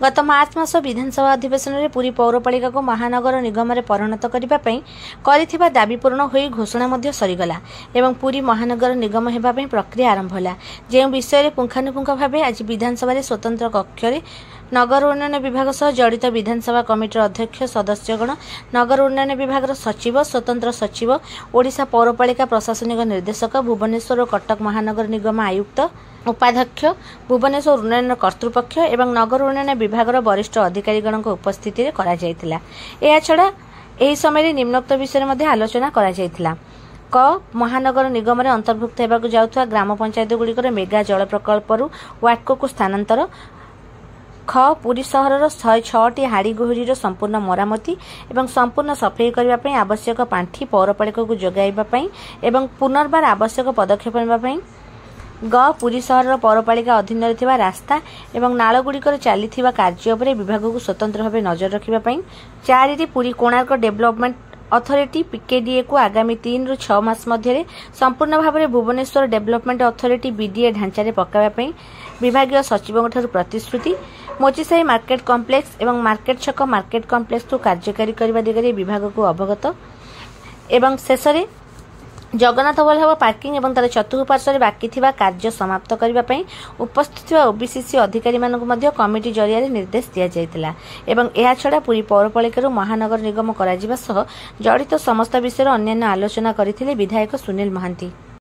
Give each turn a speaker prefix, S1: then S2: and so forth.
S1: गत मार्च मास विधानसभा अधिवेशन में पुरी पौरपालिका को महानगर निगम में परिणत करने दाबी पूर्ण हो घोषणा सरीगला एवं पुरी महानगर निगम होगापी प्रक्रिया आरंभ होला जो विषय में पुंखानुपुंख भाव आज विधानसभा स्वतंत्र कक्ष नगर उन्नयन विभाग सह जड़ित विधानसभा कमिटर अध्यक्ष सदस्यगण नगर उन्नयन विभाग सचिव स्वतंत्र सचिव ओडिशा पौरपालिका प्रशासनिक निर्देशक भुवनेश्वर और कटक महानगर निगम आयुक्त उपाध्यक्ष भुवनेश्वर उन्नयन कर्तृपक्ष एवं नगर उन्नयन विभाग वरिष्ठ अधिकारीगण उपस्थित में छड़ा यह समय निम्नोक्त विषय में आलोचना क महानगर निगम में अंतर्भुक्त होगा जाउथुवा ग्राम पंचायत गुड़िकर मेगा जल प्रकल्प वाटको को स्थानांतर ख पुरी सहर 106टी हाड़ीगोहरी संपूर्ण मरामती एवं संपूर्ण सफाई करने आवश्यक पांठि पौरपालिका को जोगाइबापी एवं पुनर्बार आवश्यक पदक्षेप नेबापी ग पुरी सहर पौरपालिका अधीन रास्ता एवं नालगुड़िकर चली कार्य विभाग को स्वतंत्र भाव नजर रखापी 4 पुरी कोणार्क डेभलपमेंट अथॉरिटी पीकेडीए को आगामी 3 ରୁ 6 मास मध्य संपूर्ण भाव में भुवनेश्वर डेभलपमेंट अथॉरिटी बीडीए ढांचा पकाइबापी विभाग सचिवों प्रतिश्रुति मोचीसाही मार्केट कॉम्प्लेक्स एवं मार्केट छक मार्केट कॉम्प्लेक्स को कार्यकारी करने दिगरे विभाग को अवगत एवं शेष में जगन्नाथ वल्लभ पार्किंग एवं तार चतुर्पार्श्व बाकी कार्य समाप्त करने उपस्थित ओबीसीसी अधिकारी कमिटी जरिया निर्देश दि जाइतिला एवं यह छड़ा पुरी पौरपालिका महानगर निगम करा जिबा सह जड़ित समस्त विषय अन्य आलोचना करथिले विधायक सुनील महांती।